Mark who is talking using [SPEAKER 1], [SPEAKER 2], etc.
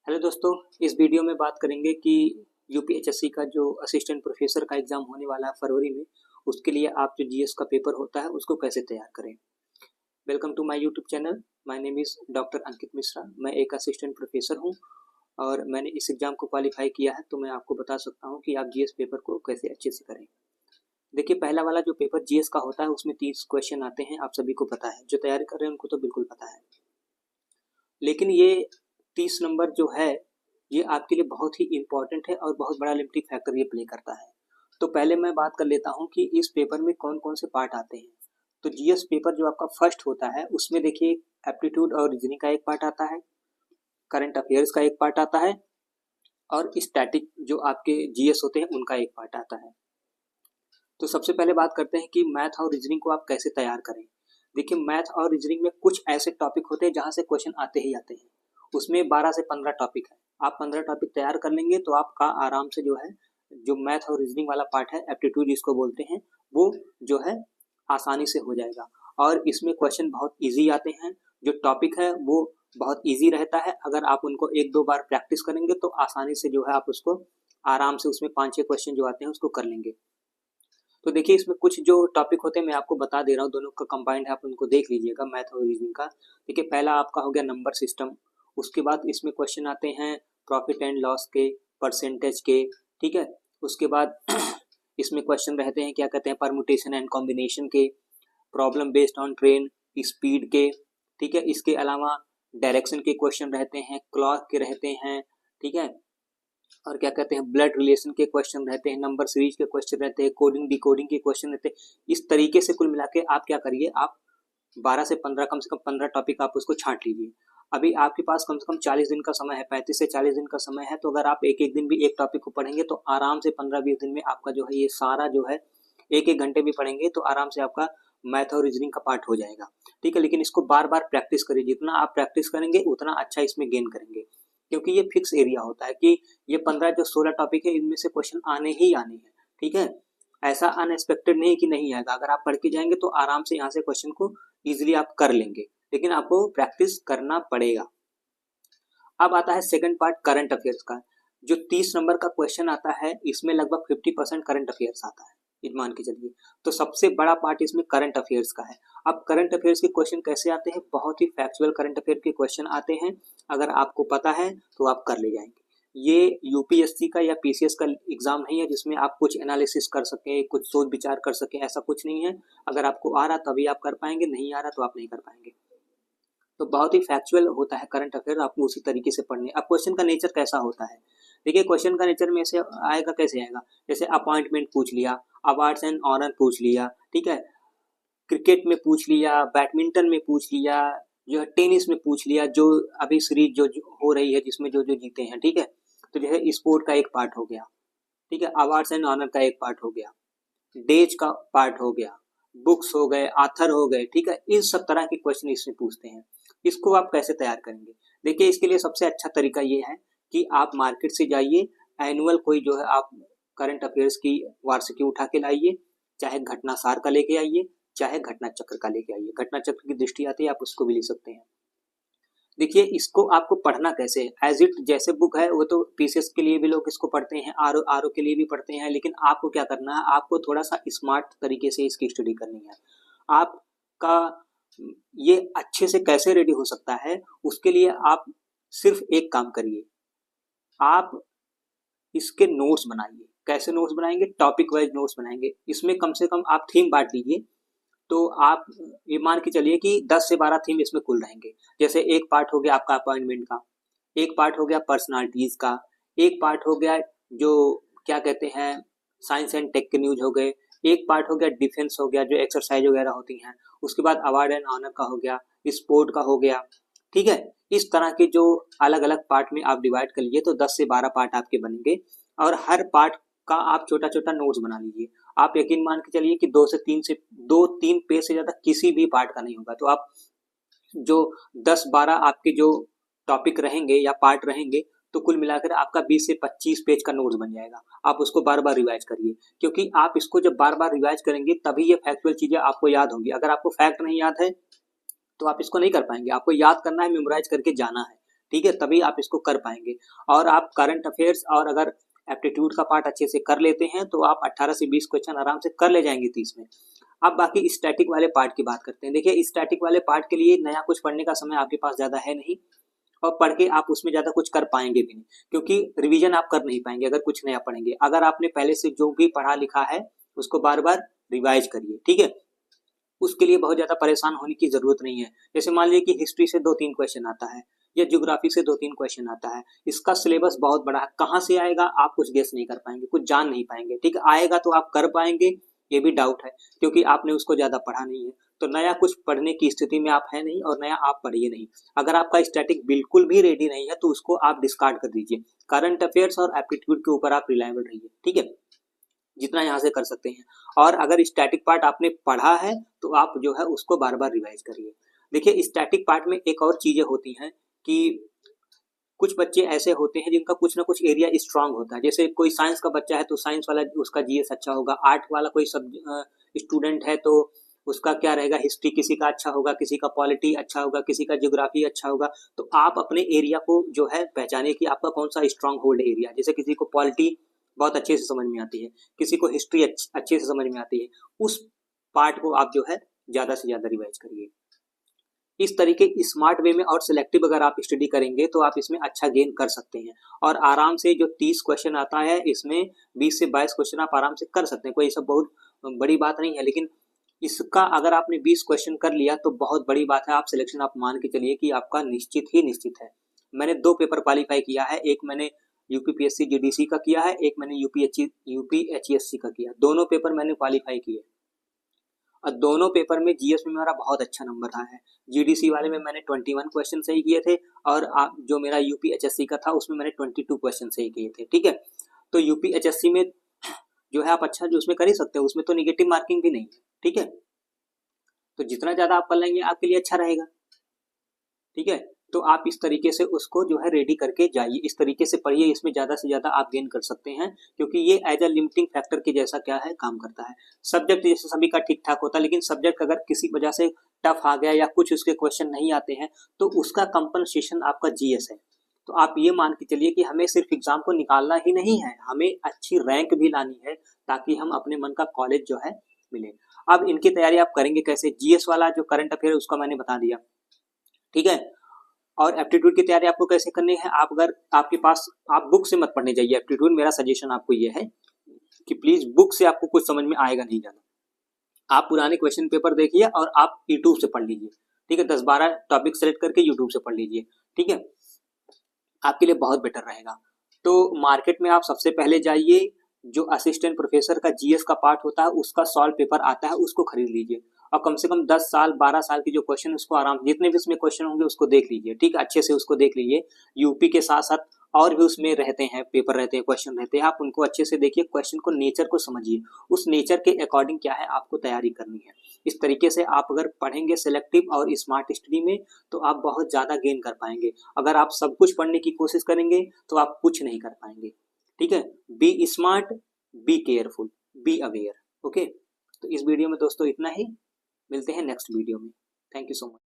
[SPEAKER 1] Hello दोस्तों, इस video में बात करेंगे कि यूपीएचएससी का जो असिस्टेंट प्रोफेसर का एग्ज़ाम होने वाला है फरवरी में, उसके लिए आप जो जीएस का पेपर होता है उसको कैसे तैयार करें। Welcome to my YouTube channel. My name is doctor Ankit Mishra. मैं एक असिस्टेंट प्रोफेसर हूं और मैंने इस एग्ज़ाम को क्वालिफाई किया है, तो मैं आपको बता सकता हूं कि आप जीएस पेपर को कैसे अच्छे से करें। देखिए, पहला वाला जो पेपर जीएस का होता है उसमें 30 क्वेश्चन आते हैं, आप सभी को पता है। जो तैयारी कर रहे हैं उनको तो बिल्कुल पता है, लेकिन ये 30 नंबर जो है ये आपके लिए बहुत ही इम्पोर्टेंट है और बहुत बड़ा लिमिटिंग फैक्टर ये प्ले करता है। तो पहले मैं बात कर लेता हूँ कि इस पेपर में कौन कौन से पार्ट आते हैं। तो जीएस पेपर जो आपका फर्स्ट होता है उसमें देखिए एप्टीट्यूड और रीजनिंग का एक पार्ट आता है, करंट अफेयर्स का एक पार्ट आता है और स्टैटिक जो आपके जीएस होते हैं उनका एक पार्ट आता है। तो सबसे पहले बात करते हैं कि मैथ और रीजनिंग को आप कैसे तैयार करें। देखिए, मैथ और रीजनिंग में कुछ ऐसे टॉपिक होते हैं जहाँ से क्वेश्चन आते ही आते हैं। उसमें 12 से 15 टॉपिक है। आप 15 टॉपिक तैयार कर लेंगे तो आपका आराम से जो है जो मैथ और रीजनिंग वाला पार्ट है, एप्टीट्यूड जिसको बोलते हैं, वो जो है आसानी से हो जाएगा। और इसमें क्वेश्चन बहुत ईजी आते हैं। जो टॉपिक है वो बहुत ईजी रहता है। अगर आप उनको एक दो बार प्रैक्टिस करेंगे तो आसानी से जो है आप उसको आराम से उसमें 5-6 क्वेश्चन जो आते हैं उसको कर लेंगे। तो देखिए, इसमें कुछ जो टॉपिक होते हैं मैं आपको बता दे रहा हूँ, दोनों का कंबाइंड है, आप उनको देख लीजिएगा, मैथ और रीजनिंग का। देखिए, पहला आपका हो गया नंबर सिस्टम। उसके बाद इसमें क्वेश्चन आते हैं प्रॉफिट एंड लॉस के, परसेंटेज के, ठीक है। उसके बाद इसमें क्वेश्चन रहते हैं क्या कहते हैं परमुटेशन एंड कॉम्बिनेशन के, problem based on train, speed के, ठीक है। इसके अलावा डायरेक्शन के क्वेश्चन रहते हैं, क्लॉक के रहते हैं, ठीक है। और क्या कहते हैं ब्लड रिलेशन के क्वेश्चन रहते हैं, नंबर सीरीज के क्वेश्चन रहते हैं, कोडिंग डिकोडिंग के क्वेश्चन रहते हैं। इस तरीके से कुल मिला के आप क्या करिए, आप 12 से 15, कम से कम 15 टॉपिक आप उसको छांट लीजिए। अभी आपके पास कम से कम 40 दिन का समय है, 35 से 40 दिन का समय है। तो अगर आप एक एक दिन भी एक टॉपिक को पढ़ेंगे तो आराम से 15-20 दिन में आपका जो है ये सारा जो है एक एक घंटे भी पढ़ेंगे तो आराम से आपका मैथ और रीजनिंग का पार्ट हो जाएगा, ठीक है। लेकिन इसको बार बार प्रैक्टिस करिए, जितना आप प्रैक्टिस करेंगे उतना अच्छा इसमें गेन करेंगे, क्योंकि ये फिक्स एरिया होता है कि ये 15 जो 16 टॉपिक है इनमें से क्वेश्चन आने ही आने हैं, ठीक है। ऐसा अनएक्सपेक्टेड नहीं कि नहीं आएगा। अगर आप पढ़ के जाएंगे तो आराम से यहाँ से क्वेश्चन को इजीली आप कर लेंगे, लेकिन आपको प्रैक्टिस करना पड़ेगा। अब आता है सेकंड पार्ट करंट अफेयर्स का। जो 30 नंबर का क्वेश्चन आता है इसमें लगभग 50% करंट अफेयर्स आता है, ये मान के चलिए। तो सबसे बड़ा पार्ट इसमें करंट अफेयर्स का है। अब करंट अफेयर्स के क्वेश्चन कैसे आते हैं, बहुत ही फैक्चुअल करंट अफेयर के क्वेश्चन आते हैं। अगर आपको पता है तो आप कर ले जाएंगे। ये यूपीएससी का या पीसीएस का एग्जाम नहीं है जिसमें आप कुछ एनालिसिस कर सकें, कुछ सोच विचार कर सकें, ऐसा कुछ नहीं है। अगर आपको आ रहा तभी आप कर पाएंगे, नहीं आ रहा तो आप नहीं कर पाएंगे। तो बहुत ही फैक्चुअल होता है करंट अफेयर, आपको उसी तरीके से पढ़ने। अब क्वेश्चन का नेचर कैसा होता है, देखिए क्वेश्चन का नेचर में से आएगा कैसे आएगा, जैसे अपॉइंटमेंट पूछ लिया, अवार्ड्स एंड ऑनर पूछ लिया, ठीक है, क्रिकेट में पूछ लिया, बैडमिंटन में पूछ लिया, जो है टेनिस में पूछ लिया, जो अभी सीरीज जो हो रही है जिसमें जो जो जीते हैं, ठीक है। तो जो है स्पोर्ट का एक पार्ट हो गया, ठीक है, अवार्ड्स एंड ऑनर का एक पार्ट हो गया, डेज का पार्ट हो गया, बुक्स हो गए, आथर हो गए, ठीक है। इन सब तरह के क्वेश्चन इसमें पूछते हैं। इसको आप कैसे तैयार करेंगे, देखिए इसके लिए सबसे अच्छा तरीका ये है कि आप मार्केट से जाइए, एनुअल कोई जो है आप करंट अफेयर्स की वार्षिकी उठा के लाइए, चाहे घटना सार का लेके आइए, चाहे घटना चक्र का लेके आइए। घटना चक्र की दृष्टि आती है, आप उसको भी ले सकते हैं। देखिए, इसको आपको पढ़ना कैसे है, एज इट जैसे बुक है वो तो पीसीएस के लिए भी लोग इसको पढ़ते हैं, आरओ के लिए भी पढ़ते हैं, लेकिन आपको क्या करना है, आपको थोड़ा सा स्मार्ट तरीके से इसकी स्टडी करनी है। आपका ये अच्छे से कैसे रेडी हो सकता है, उसके लिए आप सिर्फ एक काम करिए, आप इसके नोट्स बनाइए। कैसे नोट्स बनाएंगे, टॉपिक वाइज नोट्स बनाएंगे। इसमें कम से कम आप थीम बांट लीजिए। तो आप ये मान के चलिए कि 10 से 12 थीम इसमें कुल रहेंगे। जैसे एक पार्ट हो गया आपका अपॉइंटमेंट का, एक पार्ट हो गया पर्सनालिटीज का, एक पार्ट हो गया जो क्या कहते हैं साइंस एंड टेक के न्यूज हो गए, एक पार्ट हो गया डिफेंस हो गया जो एक्सरसाइज वगैरह होती हैं, उसके बाद अवार्ड एंड ऑनर का हो गया, स्पोर्ट का हो गया, ठीक है। इस तरह के जो अलग अलग पार्ट में आप डिवाइड कर लीजिए तो 10 से 12 पार्ट आपके बनेंगे और हर पार्ट का आप छोटा छोटा नोट्स बना लीजिए। आप यकीन मान के चलिए कि 2-3 पेज से ज्यादा किसी भी पार्ट का नहीं होगा। तो आप जो 10-12 आपके जो टॉपिक रहेंगे या पार्ट रहेंगे तो कुल मिलाकर आपका 20 से 25 पेज का नोट्स बन जाएगा। आप उसको बार बार रिवाइज करिए, क्योंकि आप इसको जब बार बार रिवाइज करेंगे तभी ये फैक्चुअल चीजें आपको याद होंगी। अगर आपको फैक्ट नहीं याद है तो आप इसको नहीं कर पाएंगे। आपको याद करना है, मेमोराइज करके जाना है, ठीक है, तभी आप इसको कर पाएंगे। और आप करंट अफेयर्स और अगर एप्टीट्यूड का पार्ट अच्छे से कर लेते हैं तो आप 18 से 20 क्वेश्चन आराम से कर ले जाएंगे 30 में। अब बाकी स्टैटिक वाले पार्ट की बात करते हैं। देखिए स्टैटिक वाले पार्ट के लिए नया कुछ पढ़ने का समय आपके पास ज़्यादा है नहीं, और पढ़ के आप उसमें ज़्यादा कुछ कर पाएंगे भी नहीं, क्योंकि रिवीजन आप कर नहीं पाएंगे अगर कुछ नया पढ़ेंगे। अगर आपने पहले से जो भी पढ़ा लिखा है उसको बार बार रिवाइज करिए, ठीक है। उसके लिए बहुत ज़्यादा परेशान होने की ज़रूरत नहीं है। जैसे मान लीजिए कि हिस्ट्री से 2-3 क्वेश्चन आता है या ज्योग्राफी से 2-3 क्वेश्चन आता है, इसका सिलेबस बहुत बड़ा है, कहाँ से आएगा आप कुछ गेस नहीं कर पाएंगे, कुछ जान नहीं पाएंगे, ठीक है। आएगा तो आप कर पाएंगे ये भी डाउट है, क्योंकि आपने उसको ज़्यादा पढ़ा नहीं है। तो नया कुछ पढ़ने की स्थिति में आप है नहीं, और नया आप पढ़िए नहीं। अगर आपका स्टैटिक बिल्कुल भी रेडी नहीं है तो उसको आप डिस्कार्ड कर दीजिए। करंट अफेयर्स और एप्टीट्यूड के ऊपर आप रिलायबल रहिए, ठीक है, जितना यहाँ से कर सकते हैं। और अगर स्टैटिक पार्ट आपने पढ़ा है तो आप जो है उसको बार बार रिवाइज करिए। देखिए स्टैटिक पार्ट में एक और चीज़ें होती हैं कि कुछ बच्चे ऐसे होते हैं जिनका कुछ ना कुछ एरिया स्ट्रांग होता है। जैसे कोई साइंस का बच्चा है तो साइंस वाला उसका जीएस अच्छा होगा, आर्ट वाला कोई सब स्टूडेंट है तो उसका क्या रहेगा, हिस्ट्री किसी का अच्छा होगा, किसी का पॉलिटी अच्छा होगा, किसी का ज्योग्राफी अच्छा होगा। तो आप अपने एरिया को जो है पहचानिए कि आपका कौन सा स्ट्रांग होल्ड एरिया। जैसे किसी को पॉलिटी बहुत अच्छे से समझ में आती है, किसी को हिस्ट्री अच्छे से समझ में आती है, उस पार्ट को आप जो है ज़्यादा से ज़्यादा रिवाइज करिए। इस तरीके स्मार्ट वे में और सिलेक्टिव अगर आप स्टडी करेंगे तो आप इसमें अच्छा गेन कर सकते हैं। और आराम से जो 30 क्वेश्चन आता है इसमें 20 से 22 क्वेश्चन आप आराम से कर सकते हैं, कोई सब बहुत बड़ी बात नहीं है। लेकिन इसका अगर आपने 20 क्वेश्चन कर लिया तो बहुत बड़ी बात है। आप सिलेक्शन आप मान के चलिए कि आपका निश्चित ही निश्चित है। मैंने 2 पेपर क्वालिफाई किया है, एक मैंने यूपीपीएससी जीडीसी का किया है, एक मैंने यूपीएचईएससी का किया। दोनों पेपर मैंने क्वालिफाई किए और दोनों पेपर में जीएस में मेरा बहुत अच्छा नंबर रहा है। जीडीसी वाले में मैंने 21 क्वेश्चन सही किए थे, और जो मेरा यूपीएचएससी का था उसमें मैंने 22 क्वेश्चन सही किए थे, ठीक है। तो यूपीएचएससी में जो है आप अच्छा जो उसमें कर ही सकते हो, उसमें तो निगेटिव मार्किंग भी नहीं है, ठीक है। तो जितना ज़्यादा आप कर लेंगे आपके लिए अच्छा रहेगा, ठीक है। तो आप इस तरीके से उसको जो है रेडी करके जाइए, इस तरीके से पढ़िए, इसमें ज़्यादा से ज़्यादा आप गेन कर सकते हैं, क्योंकि ये एज अ लिमिटिंग फैक्टर के जैसा क्या है काम करता है। सब्जेक्ट जैसे सभी का ठीक ठाक होता है, लेकिन सब्जेक्ट अगर किसी वजह से टफ आ गया या कुछ उसके क्वेश्चन नहीं आते हैं तो उसका कंपनसेशन आपका जीएस है। तो आप ये मान के चलिए कि हमें सिर्फ एग्जाम को निकालना ही नहीं है, हमें अच्छी रैंक भी लानी है ताकि हम अपने मन का कॉलेज जो है मिले। अब इनकी तैयारी आप करेंगे कैसे? जीएस वाला जो करंट अफेयर उसका मैंने बता दिया, ठीक है। और एप्टीट्यूड की तैयारी आपको कैसे करनी है? आप अगर आपके पास, आप बुक से मत पढ़ने जाइए एप्टीट्यूड। मेरा सजेशन आपको ये है कि प्लीज बुक से आपको कुछ समझ में आएगा नहीं ज़्यादा। आप पुराने क्वेश्चन पेपर देखिए और आप यूट्यूब से पढ़ लीजिए, ठीक है। 10-12 टॉपिक सेलेक्ट करके यूट्यूब से पढ़ लीजिए, ठीक है, आपके लिए बहुत बेटर रहेगा। तो मार्केट में आप सबसे पहले जाइए, जो असिस्टेंट प्रोफेसर का जीएस का पार्ट होता है उसका सॉल्व पेपर आता है, उसको खरीद लीजिए। और कम से कम 10 साल 12 साल के जो क्वेश्चन उसको आराम, जितने भी उसमें क्वेश्चन होंगे उसको देख लीजिए, ठीक है, अच्छे से उसको देख लीजिए। यूपी के साथ साथ और भी उसमें रहते हैं, पेपर रहते हैं, क्वेश्चन रहते हैं, आप उनको अच्छे से देखिए, क्वेश्चन को, नेचर को समझिए, उस नेचर के अकॉर्डिंग क्या है आपको तैयारी करनी है। इस तरीके से आप अगर पढ़ेंगे सिलेक्टिव और स्मार्ट स्टडी में तो आप बहुत ज़्यादा गेन कर पाएंगे। अगर आप सब कुछ पढ़ने की कोशिश करेंगे तो आप कुछ नहीं कर पाएंगे, ठीक है। Be smart, be careful, be aware, okay. तो इस वीडियो में दोस्तों इतना ही, मिलते हैं नेक्स्ट वीडियो में। Thank you so much.